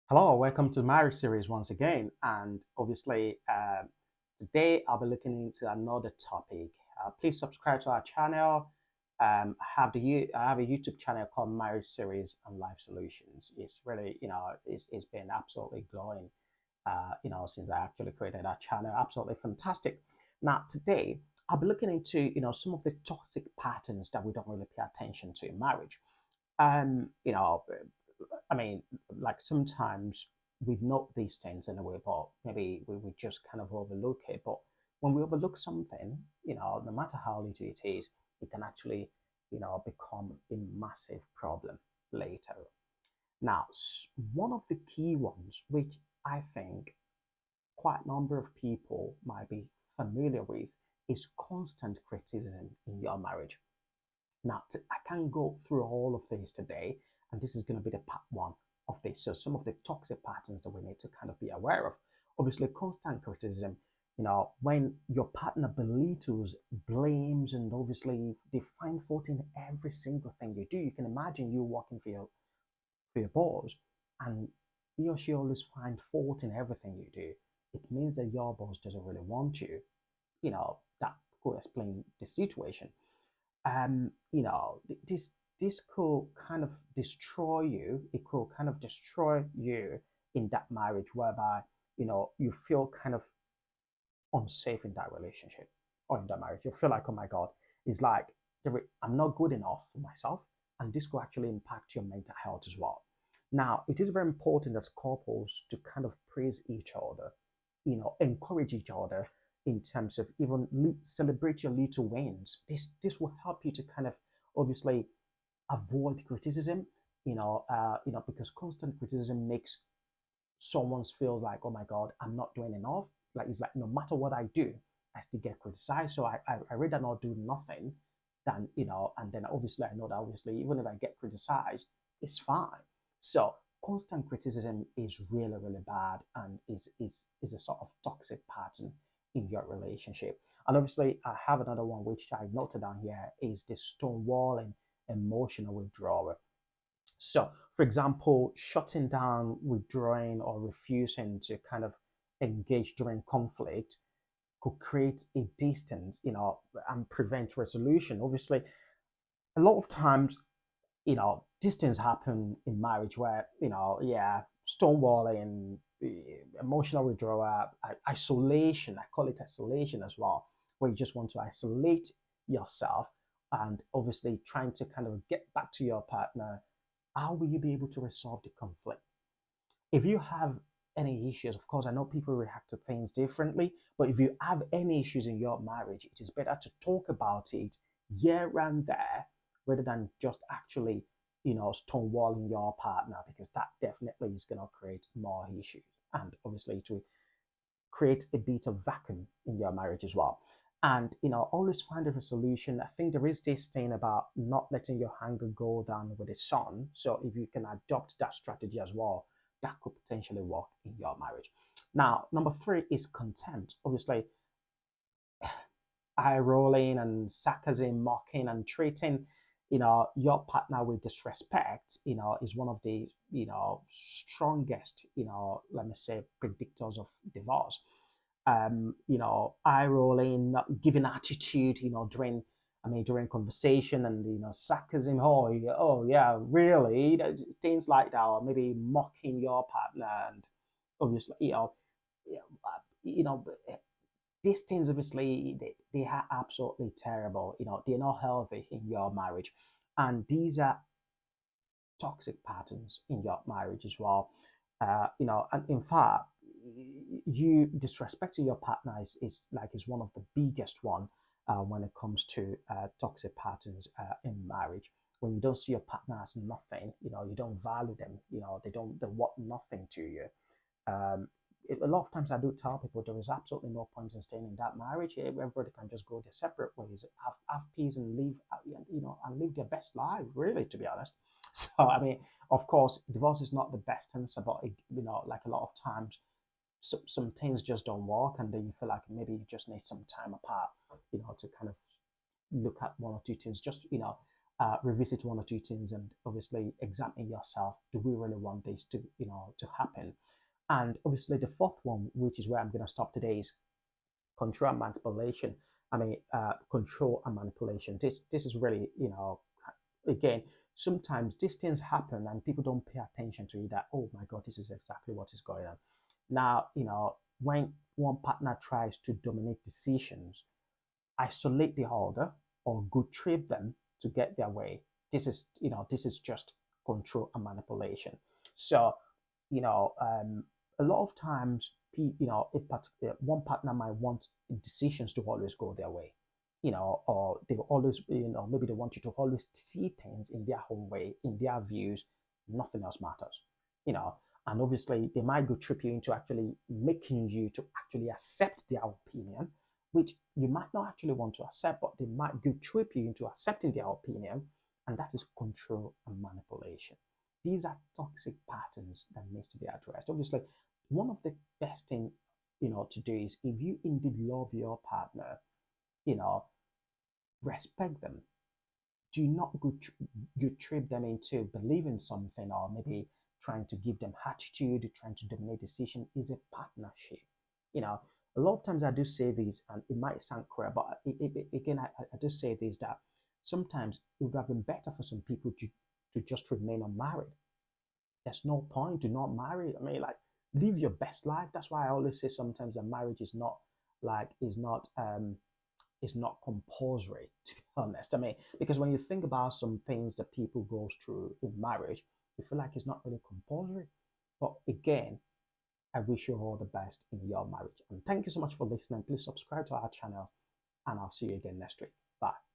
Hello, welcome to Marriage Series once again. And obviously, today I'll be looking into another topic. Please subscribe to our channel. I have a YouTube channel called Marriage Series and Life Solutions. It's really, it's been absolutely glowing, since I actually created that channel. Absolutely fantastic. Now, today I'll be looking into, some of the toxic patterns that we don't really pay attention to in marriage. Um, you know, I mean, like sometimes we know these things in a way, but maybe we just kind of overlook it. But when we overlook something, no matter how little it is, it can actually, become a massive problem later. Now, one of the key ones, which I think quite a number of people might be familiar with, is constant criticism in your marriage. Now, I can't go through all of these today, and this is going to be the part one of this. So, some of the toxic patterns that we need to kind of be aware of. Obviously, constant criticism, when your partner belittles, blames, and obviously they find fault in every single thing you do. You can imagine you working for your boss, and he or she always finds fault in everything you do. It means that your boss doesn't really want you. That could explain the situation. This could kind of destroy you. It could kind of destroy you in that marriage, whereby you feel kind of unsafe in that relationship or in that marriage. You feel like, oh my God, it's like I'm not good enough for myself, and this could actually impact your mental health as well. Now, it is very important as couples to kind of praise each other, encourage each other in terms of even celebrate your little wins. This will help you to kind of obviously avoid criticism. Because constant criticism makes someone feel like, oh my God, I'm not doing enough. Like it's like no matter what I do, I still get criticized. So I rather not do nothing than, and then obviously I know that obviously even if I get criticized, it's fine. So constant criticism is really, really bad and is a sort of toxic pattern in your relationship. And obviously I have another one which I noted down here is the stonewalling emotional withdrawal. So, for example, shutting down, withdrawing, or refusing to kind of engage during conflict could create a distance, and prevent resolution. Obviously, a lot of times, these things happen in marriage where, yeah, stonewalling, emotional withdrawal, isolation. I call it isolation as well, where you just want to isolate yourself and obviously trying to kind of get back to your partner. How will you be able to resolve the conflict? If you have any issues, of course, I know people react to things differently, but if you have any issues in your marriage, it is better to talk about it here and there rather than just actually, stonewalling your partner, because that definitely is going to create more issues. And obviously, it will create a bit of vacuum in your marriage as well. And always find a resolution. I think there is this thing about not letting your anger go down with the sun. So if you can adopt that strategy as well, that could potentially work in your marriage. Now, number three is contempt. Obviously, eye rolling and sarcasm, mocking and treating, your partner with disrespect, is one of the, strongest, let me say, predictors of divorce. Eye rolling, not giving attitude, during conversation, and sarcasm. Oh yeah, really? Things like that, or maybe mocking your partner, and obviously, yeah, these things obviously they are absolutely terrible. They're not healthy in your marriage, and these are toxic patterns in your marriage as well. And in fact, you disrespecting your partner is one of the biggest one when it comes to toxic patterns in marriage. When you don't see your partner as nothing, you don't value them. They want nothing to you. A lot of times I do tell people there is absolutely no point in staying in that marriage. Everybody can just go their separate ways, have peace, and live, and live their best life. Really, to be honest. So I mean, of course, divorce is not the best answer, but like a lot of times, some things just don't work, and then you feel like maybe you just need some time apart, to kind of look at one or two things. Just revisit one or two things and obviously examine yourself. Do we really want this to, to happen? And obviously the fourth one, which is where I'm going to stop today, is control and manipulation. Control and manipulation. This is really, again, sometimes these things happen and people don't pay attention to it. That, oh my God, this is exactly what is going on. Now, when one partner tries to dominate decisions, isolate the other, or guilt trip them to get their way. This is just control and manipulation. So, you know, um, a lot of times, one partner might want decisions to always go their way, or they will always, maybe they want you to always see things in their own way, in their views. Nothing else matters, you know. And obviously, they might go trip you into actually making you to actually accept their opinion, which you might not actually want to accept, but they might guilt trip you into accepting their opinion, and that is control and manipulation. These are toxic patterns that needs to be addressed. Obviously, one of the best thing to do is, if you indeed love your partner, you know, respect them. Do not guilt trip them into believing something, or maybe trying to give them attitude, trying to dominate decision. Is a partnership. You know, a lot of times I do say this, and it might sound cruel, but again, I do say this, that sometimes it would have been better for some people to just remain unmarried. There's no point to not marry. I mean, like, live your best life. That's why I always say sometimes that marriage is not like is not compulsory, to be honest. I mean, because when you think about some things that people go through in marriage, you feel like it's not really compulsory. But again, I wish you all the best in your marriage. And thank you so much for listening. Please subscribe to our channel, and I'll see you again next week. Bye.